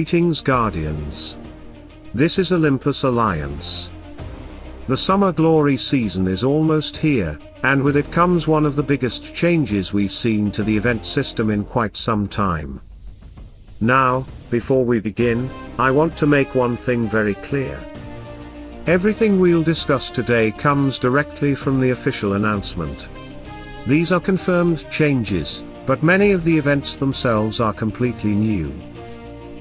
Greetings Guardians. This is Olympus Alliance. The Summer Glory season is almost here, and with it comes one of the biggest changes we've seen to the event system in quite some time. Now, before we begin, I want to make one thing very clear. Everything we'll discuss today comes directly from the official announcement. These are confirmed changes, but many of the events themselves are completely new.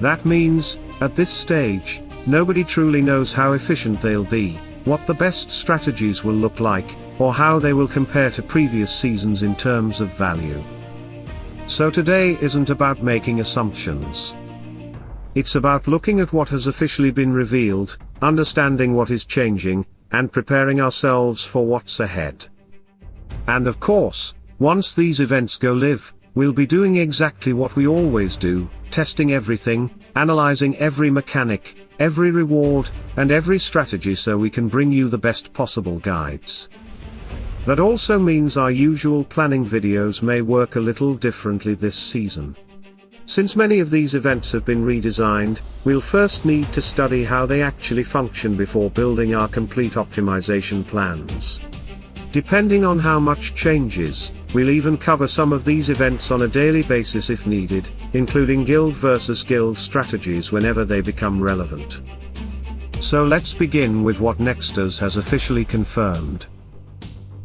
That means, at this stage, nobody truly knows how efficient they'll be, what the best strategies will look like, or how they will compare to previous seasons in terms of value. So today isn't about making assumptions. It's about looking at what has officially been revealed, understanding what is changing, and preparing ourselves for what's ahead. And of course, once these events go live, we'll be doing exactly what we always do, testing everything, analyzing every mechanic, every reward, and every strategy so we can bring you the best possible guides. That also means our usual planning videos may work a little differently this season. Since many of these events have been redesigned, we'll first need to study how they actually function before building our complete optimization plans. Depending on how much changes, we'll even cover some of these events on a daily basis if needed, including guild versus guild strategies whenever they become relevant. So let's begin with what Nexters has officially confirmed.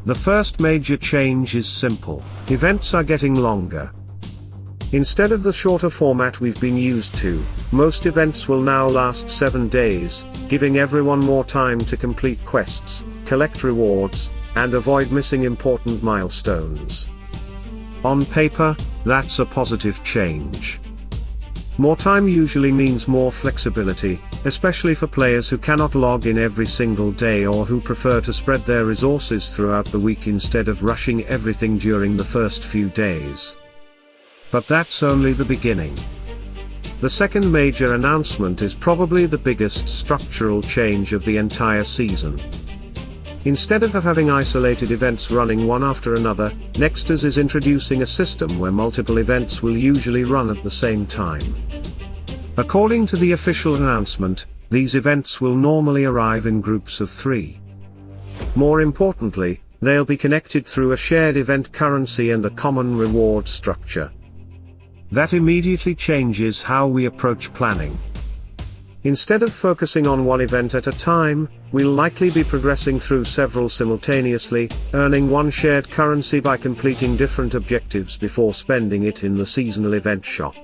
The first major change is simple: events are getting longer. Instead of the shorter format we've been used to, most events will now last 7 days, giving everyone more time to complete quests, collect rewards, and avoid missing important milestones. On paper, that's a positive change. More time usually means more flexibility, especially for players who cannot log in every single day or who prefer to spread their resources throughout the week instead of rushing everything during the first few days. But that's only the beginning. The second major announcement is probably the biggest structural change of the entire season. Instead of having isolated events running one after another, Nexters is introducing a system where multiple events will usually run at the same time. According to the official announcement, these events will normally arrive in groups of 3. More importantly, they'll be connected through a shared event currency and a common reward structure. That immediately changes how we approach planning. Instead of focusing on one event at a time, we'll likely be progressing through several simultaneously, earning one shared currency by completing different objectives before spending it in the seasonal event shop.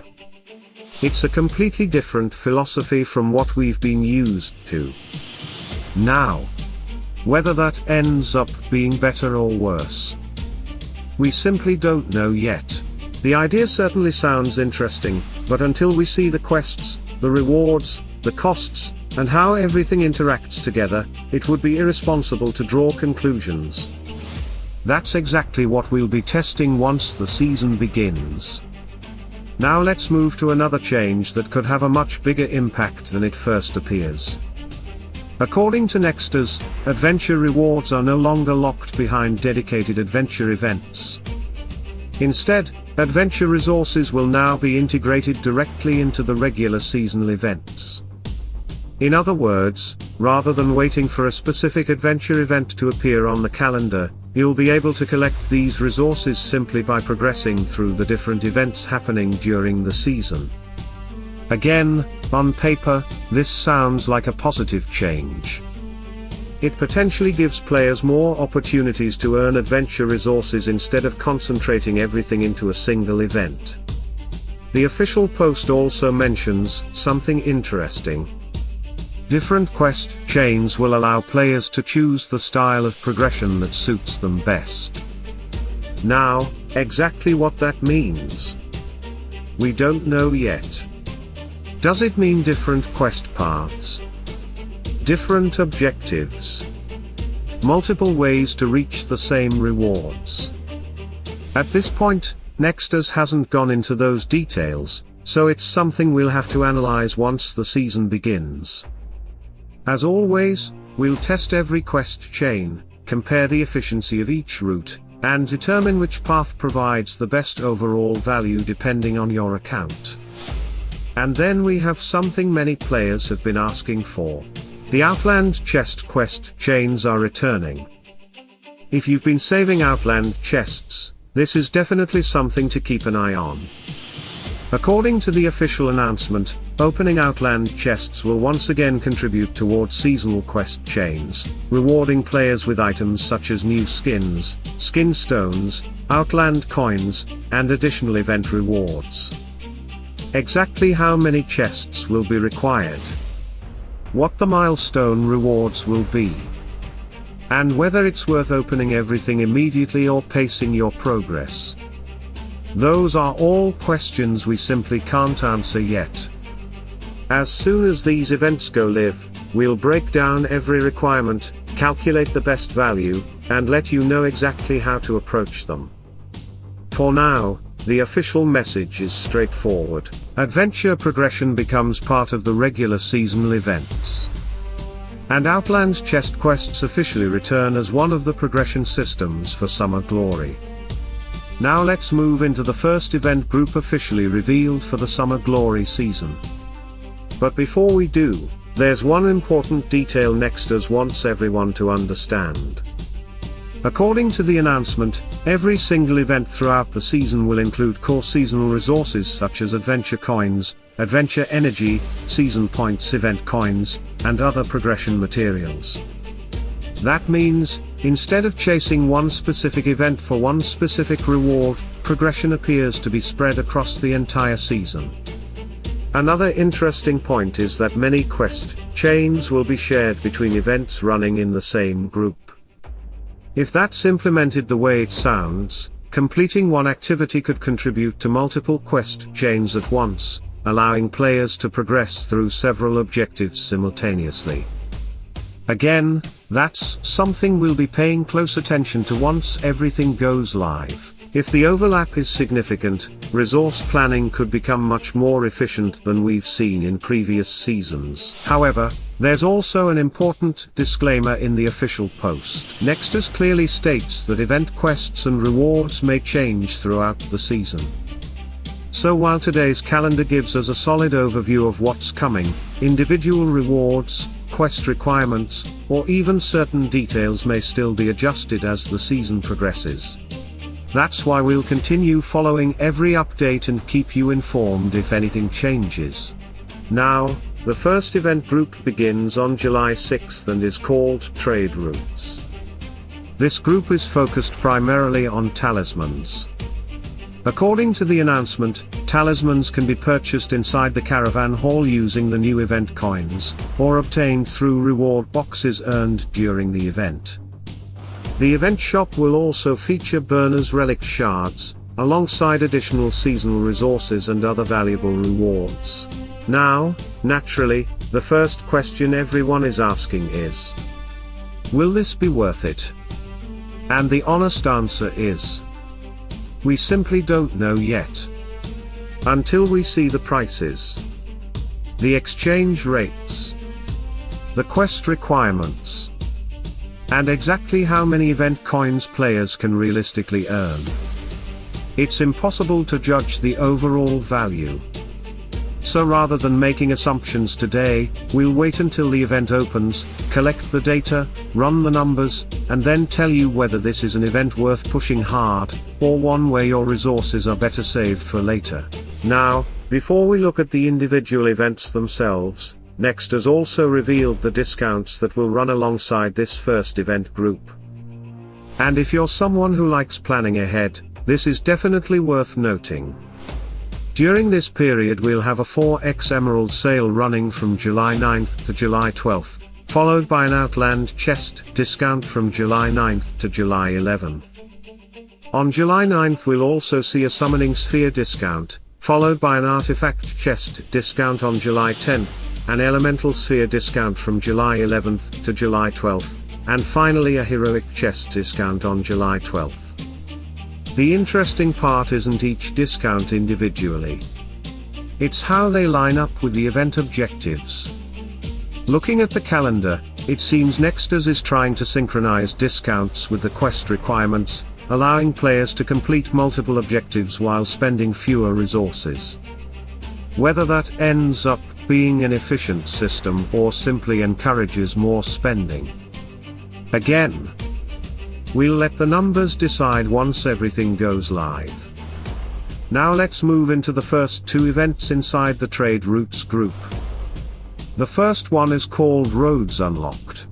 It's a completely different philosophy from what we've been used to. Now, whether that ends up being better or worse, we simply don't know yet. The idea certainly sounds interesting, but until we see the quests, the rewards, the costs, and how everything interacts together, it would be irresponsible to draw conclusions. That's exactly what we'll be testing once the season begins. Now let's move to another change that could have a much bigger impact than it first appears. According to Nexters, adventure rewards are no longer locked behind dedicated adventure events. Instead, adventure resources will now be integrated directly into the regular seasonal events. In other words, rather than waiting for a specific adventure event to appear on the calendar, you'll be able to collect these resources simply by progressing through the different events happening during the season. Again, on paper, this sounds like a positive change. It potentially gives players more opportunities to earn adventure resources instead of concentrating everything into a single event. The official post also mentions something interesting. Different quest chains will allow players to choose the style of progression that suits them best. Now, exactly what that means, we don't know yet. Does it mean different quest paths? Different objectives? Multiple ways to reach the same rewards? At this point, Nexters hasn't gone into those details, so it's something we'll have to analyze once the season begins. As always, we'll test every quest chain, compare the efficiency of each route, and determine which path provides the best overall value depending on your account. And then we have something many players have been asking for. The Outland Chest quest chains are returning. If you've been saving Outland chests, this is definitely something to keep an eye on. According to the official announcement, opening Outland chests will once again contribute towards seasonal quest chains, rewarding players with items such as new skins, skin stones, Outland coins, and additional event rewards. Exactly how many chests will be required, what the milestone rewards will be, and whether it's worth opening everything immediately or pacing your progress. Those are all questions we simply can't answer yet. As soon as these events go live, we'll break down every requirement, calculate the best value, and let you know exactly how to approach them. For now, the official message is straightforward. Adventure progression becomes part of the regular seasonal events. And Outland chest quests officially return as one of the progression systems for Summer Glory. Now let's move into the first event group officially revealed for the Summer Glory season. But before we do, there's one important detail Nexters wants everyone to understand. According to the announcement, every single event throughout the season will include core seasonal resources such as adventure coins, adventure energy, season points, event coins, and other progression materials. That means, instead of chasing one specific event for one specific reward, progression appears to be spread across the entire season. Another interesting point is that many quest chains will be shared between events running in the same group. If that's implemented the way it sounds, completing one activity could contribute to multiple quest chains at once, allowing players to progress through several objectives simultaneously. Again, that's something we'll be paying close attention to once everything goes live. If the overlap is significant, resource planning could become much more efficient than we've seen in previous seasons. However, there's also an important disclaimer in the official post. Nexters clearly states that event quests and rewards may change throughout the season. So while today's calendar gives us a solid overview of what's coming, individual rewards, quest requirements, or even certain details may still be adjusted as the season progresses. That's why we'll continue following every update and keep you informed if anything changes. Now, the first event group begins on July 6th and is called Trade Routes. This group is focused primarily on talismans. According to the announcement, talismans can be purchased inside the Caravan Hall using the new event coins, or obtained through reward boxes earned during the event. The event shop will also feature Burner's relic shards, alongside additional seasonal resources and other valuable rewards. Now, naturally, the first question everyone is asking is, will this be worth it? And the honest answer is, we simply don't know yet. Until we see the prices, the exchange rates, the quest requirements, and exactly how many event coins players can realistically earn. It's impossible to judge the overall value. So rather than making assumptions today, we'll wait until the event opens, collect the data, run the numbers, and then tell you whether this is an event worth pushing hard, or one where your resources are better saved for later. Now, before we look at the individual events themselves, Nexters also revealed the discounts that will run alongside this first event group. And if you're someone who likes planning ahead, this is definitely worth noting. During this period we'll have a 4x Emerald sale running from July 9th to July 12th, followed by an Outland chest discount from July 9th to July 11th. On July 9th we'll also see a Summoning Sphere discount, followed by an Artifact chest discount on July 10th, an Elemental Sphere discount from July 11th to July 12th, and finally a Heroic chest discount on July 12th. The interesting part isn't each discount individually. It's how they line up with the event objectives. Looking at the calendar, it seems Nexters is trying to synchronize discounts with the quest requirements, allowing players to complete multiple objectives while spending fewer resources. whether that ends up being an efficient system or simply encourages more spending. Again, we'll let the numbers decide once everything goes live. Now let's move into the first two events inside the Trade Routes group. The first one is called Roads Unlocked.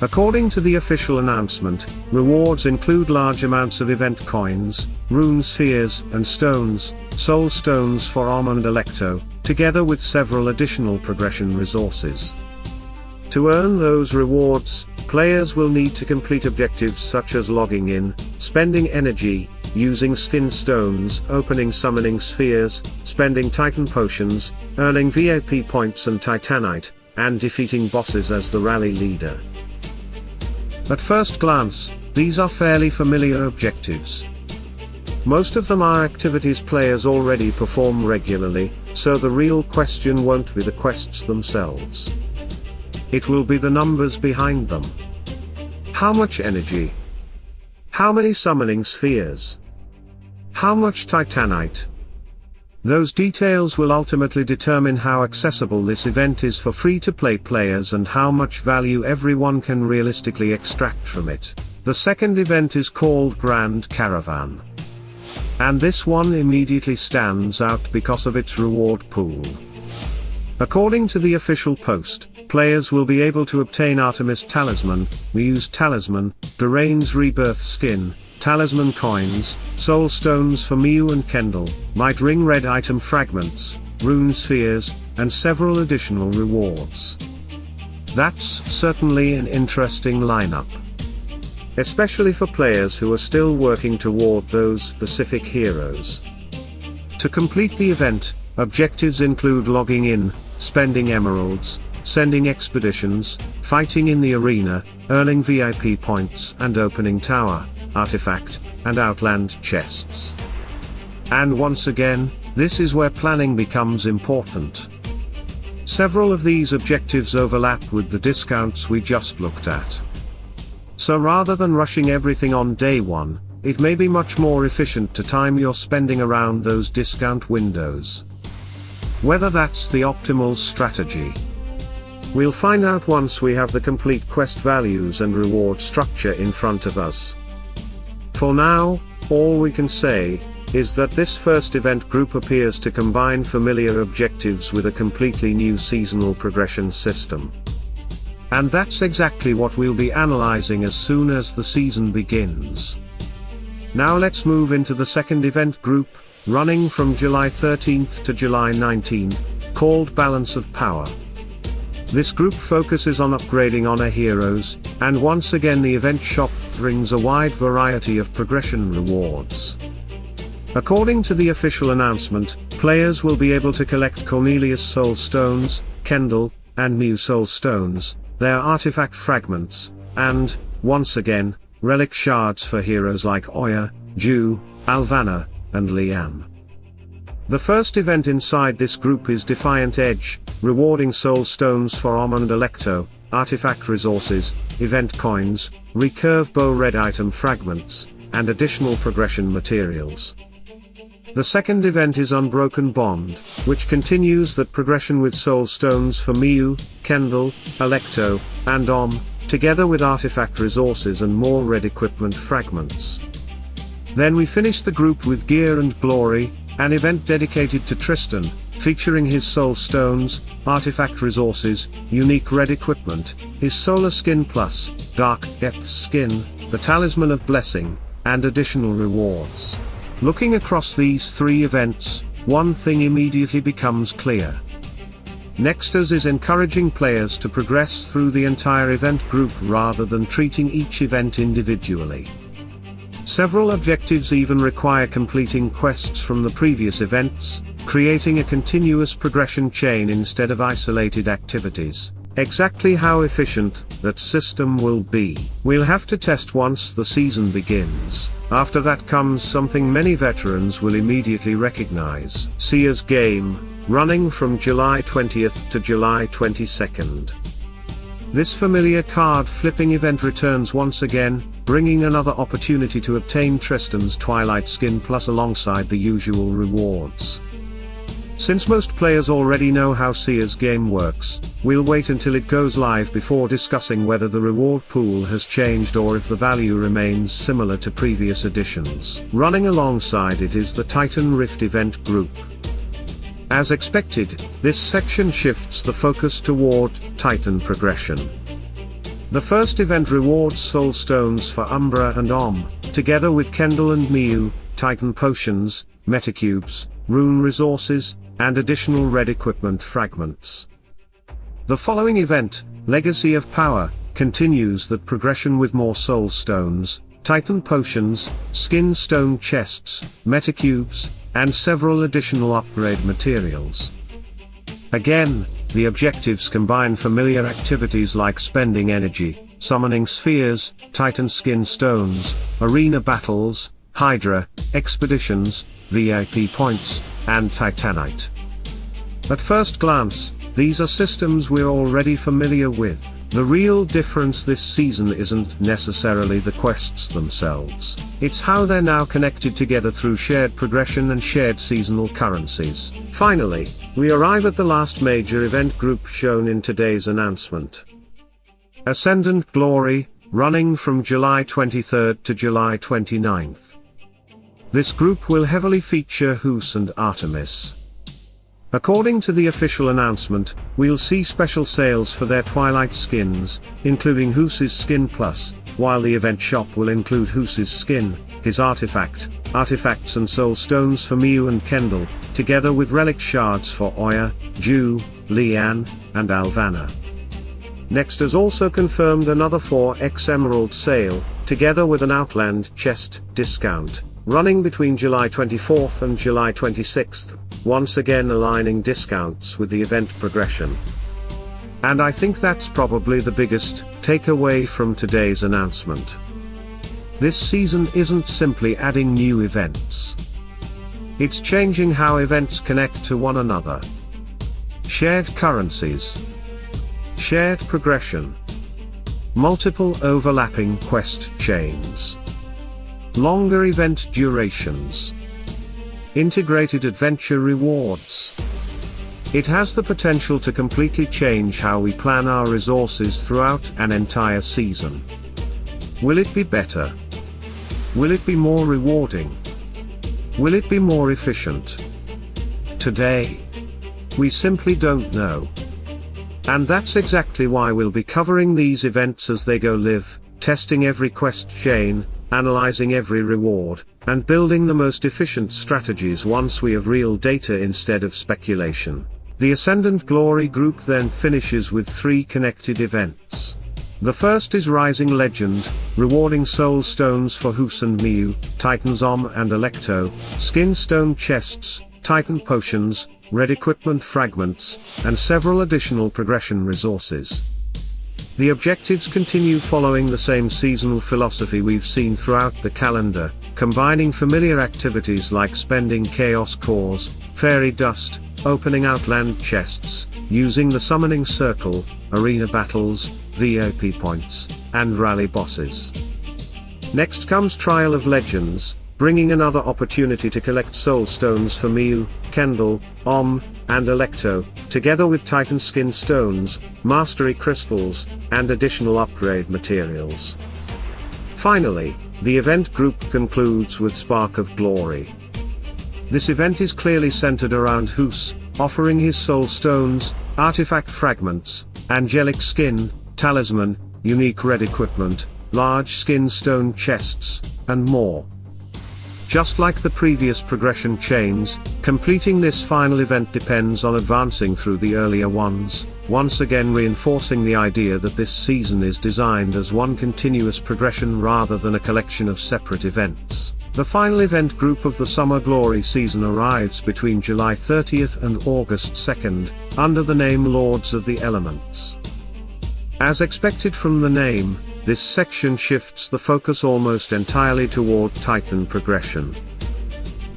According to the official announcement, rewards include large amounts of event coins, rune spheres and stones, soul stones for Om and Electo, together with several additional progression resources. To earn those rewards, players will need to complete objectives such as logging in, spending energy, using skin stones, opening summoning spheres, spending titan potions, earning VIP points and titanite, and defeating bosses as the rally leader. At first glance, these are fairly familiar objectives. Most of them are activities players already perform regularly, so the real question won't be the quests themselves. It will be the numbers behind them. How much energy? How many summoning spheres? How much titanite? Those details will ultimately determine how accessible this event is for free-to-play players and how much value everyone can realistically extract from it. The second event is called Grand Caravan. And this one immediately stands out because of its reward pool. According to the official post, players will be able to obtain Artemis Talisman, Muse Talisman, Durain's Rebirth Skin, Talisman Coins, Soul Stones for Miu and Kendall, Might Ring Red Item Fragments, Rune Spheres, and several additional rewards. That's certainly an interesting lineup. Especially for players who are still working toward those specific heroes. To complete the event, objectives include logging in, spending emeralds, sending expeditions, fighting in the arena, earning VIP points and opening tower, artifact, and outland chests. And once again, this is where planning becomes important. Several of these objectives overlap with the discounts we just looked at. So rather than rushing everything on day one, it may be much more efficient to time your spending around those discount windows. Whether that's the optimal strategy, we'll find out once we have the complete quest values and reward structure in front of us. For now, all we can say is that this first event group appears to combine familiar objectives with a completely new seasonal progression system. And that's exactly what we'll be analyzing as soon as the season begins. Now let's move into the second event group, running from July 13th to July 19th, called Balance of Power. This group focuses on upgrading honor heroes, and once again the event shop brings a wide variety of progression rewards. According to the official announcement, players will be able to collect Cornelius Soul Stones, Kendall, and Miu Soul Stones, their artifact fragments, and, once again, relic shards for heroes like Oya, Ju, Alvanna, and Liam. The first event inside this group is Defiant Edge, rewarding soul stones for Om and Electo, artifact resources, event coins, recurve bow red item fragments, and additional progression materials. The second event is Unbroken Bond, which continues that progression with soul stones for Miu, Kendall, Electo, and Om, together with artifact resources and more red equipment fragments. Then we finish the group with Gear and Glory, an event dedicated to Tristan, featuring his soul stones, artifact resources, unique red equipment, his solar skin plus, dark depth skin, the talisman of blessing, and additional rewards. Looking across these three events, one thing immediately becomes clear. Nexters is encouraging players to progress through the entire event group rather than treating each event individually. Several objectives even require completing quests from the previous events, creating a continuous progression chain instead of isolated activities. Exactly how efficient that system will be, we'll have to test once the season begins. After that comes something many veterans will immediately recognize: Seer's Game, running from July 20th to July 22nd. This familiar card flipping event returns once again, bringing another opportunity to obtain Tristan's Twilight Skin Plus alongside the usual rewards. Since most players already know how Seer's game works, we'll wait until it goes live before discussing whether the reward pool has changed or if the value remains similar to previous editions. Running alongside it is the Titan Rift event group. As expected, this section shifts the focus toward Titan progression. The first event rewards Soul Stones for Umbra and Om, together with Kendall and Miu, Titan Potions, Metacubes, Rune Resources, and additional red equipment fragments. The following event, Legacy of Power, continues that progression with more Soul Stones, Titan Potions, Skin Stone Chests, Metacubes, and several additional upgrade materials. Again, the objectives combine familiar activities like spending energy, summoning spheres, Titan Skin Stones, arena battles, Hydra, expeditions, VIP points, and Titanite. At first glance, these are systems we're already familiar with. The real difference this season isn't necessarily the quests themselves. It's how they're now connected together through shared progression and shared seasonal currencies. Finally, we arrive at the last major event group shown in today's announcement. Ascendant Glory, running from July 23rd to July 29th. This group will heavily feature Hus and Artemis. According to the official announcement, we'll see special sales for their Twilight skins, including Hus's skin plus, while the event shop will include Hus's skin, his artifacts and soul stones for Miu and Kendall, together with relic shards for Oya, Ju, Lian, and Alvana. Next has also confirmed another 4x Emerald sale, together with an Outland chest discount, running between July 24th and July 26th, once again aligning discounts with the event progression. And I think that's probably the biggest takeaway from today's announcement. This season isn't simply adding new events. It's changing how events connect to one another. Shared currencies. Shared progression. Multiple overlapping quest chains. Longer event durations. Integrated adventure rewards. It has the potential to completely change how we plan our resources throughout an entire season. Will it be better? Will it be more rewarding? Will it be more efficient? Today, we simply don't know. And that's exactly why we'll be covering these events as they go live, testing every quest chain, analyzing every reward, and building the most efficient strategies once we have real data instead of speculation. The Ascendant Glory group then finishes with 3 connected events. The first is Rising Legend, rewarding soul stones for Hus and Miu, Titans Om and Electo, skin stone chests, Titan potions, red equipment fragments, and several additional progression resources. The objectives continue following the same seasonal philosophy we've seen throughout the calendar, combining familiar activities like spending Chaos Cores, Fairy Dust, opening Outland chests, using the Summoning Circle, arena battles, VIP points, and rally bosses. Next comes Trial of Legends, bringing another opportunity to collect soul stones for Miu, Kendall, Om, and Electo, together with Titan Skin Stones, Mastery Crystals, and additional upgrade materials. Finally, the event group concludes with Spark of Glory. This event is clearly centered around Hus, offering his soul stones, artifact fragments, angelic skin, talisman, unique red equipment, large skin stone chests, and more. Just like the previous progression chains, completing this final event depends on advancing through the earlier ones, once again reinforcing the idea that this season is designed as one continuous progression rather than a collection of separate events. The final event group of the Summer Glory season arrives between July 30th and August 2nd, under the name Lords of the Elements. As expected from the name, this section shifts the focus almost entirely toward Titan progression.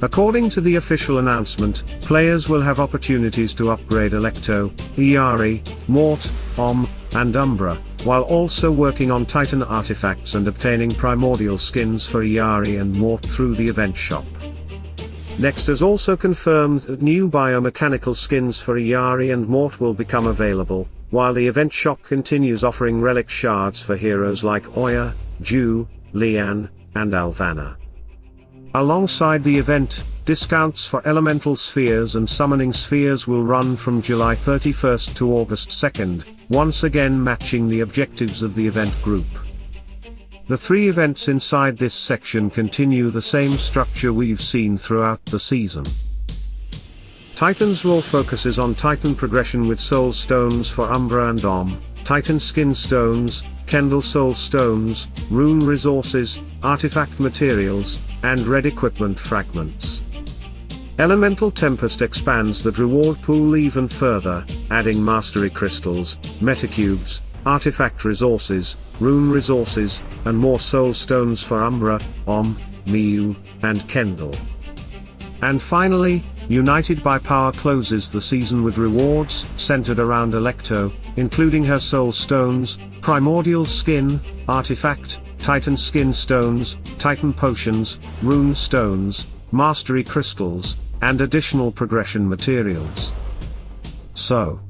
According to the official announcement, players will have opportunities to upgrade Electo, Iari, Mort, Om, and Umbra, while also working on Titan artifacts and obtaining primordial skins for Iari and Mort through the event shop. Next has also confirmed that new biomechanical skins for Iyari and Mort will become available, while the event shop continues offering relic shards for heroes like Oya, Ju, Lian, and Alvanna. Alongside the event, discounts for elemental spheres and summoning spheres will run from July 31st to August 2nd, once again matching the objectives of the event group. The 3 events inside this section continue the same structure we've seen throughout the season. Titan's Law focuses on Titan progression with Soul Stones for Umbra and Om, Titan Skin Stones, Kendall Soul Stones, Rune Resources, Artifact Materials, and Red Equipment Fragments. Elemental Tempest expands that reward pool even further, adding Mastery Crystals, Metacubes, Artifact Resources, Rune Resources, and more Soul Stones for Umbra, Om, Miu, and Kendall. And finally, United by Power closes the season with rewards centered around Electo, including her Soul Stones, Primordial Skin, Artifact, Titan Skin Stones, Titan Potions, Rune Stones, Mastery Crystals, and additional progression materials. So,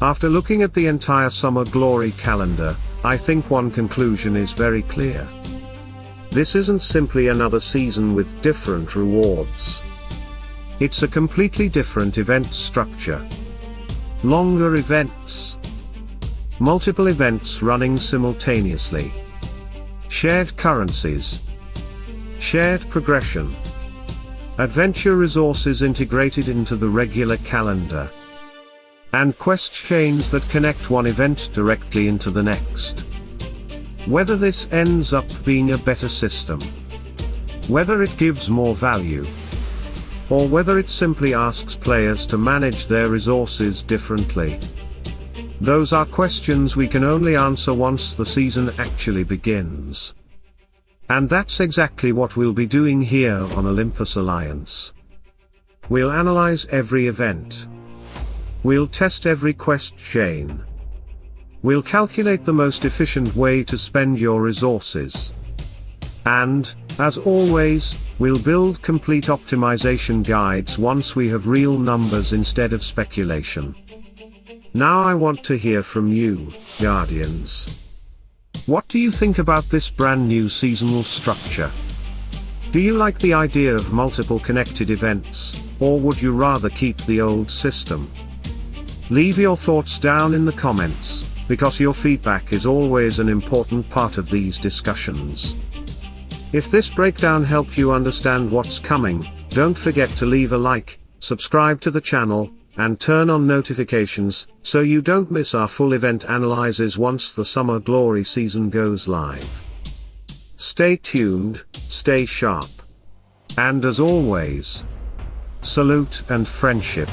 after looking at the entire Summer Glory calendar, I think one conclusion is very clear. This isn't simply another season with different rewards. It's a completely different event structure. Longer events. Multiple events running simultaneously. Shared currencies. Shared progression. Adventure resources integrated into the regular calendar. And quest chains that connect one event directly into the next. Whether this ends up being a better system, whether it gives more value, or whether it simply asks players to manage their resources differently, those are questions we can only answer once the season actually begins. And that's exactly what we'll be doing here on Olympus Alliance. We'll analyze every event. We'll test every quest chain. We'll calculate the most efficient way to spend your resources. And, as always, we'll build complete optimization guides once we have real numbers instead of speculation. Now I want to hear from you, Guardians. What do you think about this brand new seasonal structure? Do you like the idea of multiple connected events, or would you rather keep the old system? Leave your thoughts down in the comments, because your feedback is always an important part of these discussions. If this breakdown helped you understand what's coming, don't forget to leave a like, subscribe to the channel, and turn on notifications, so you don't miss our full event analyses once the Summer Glory season goes live. Stay tuned, stay sharp. And as always, salute and friendship.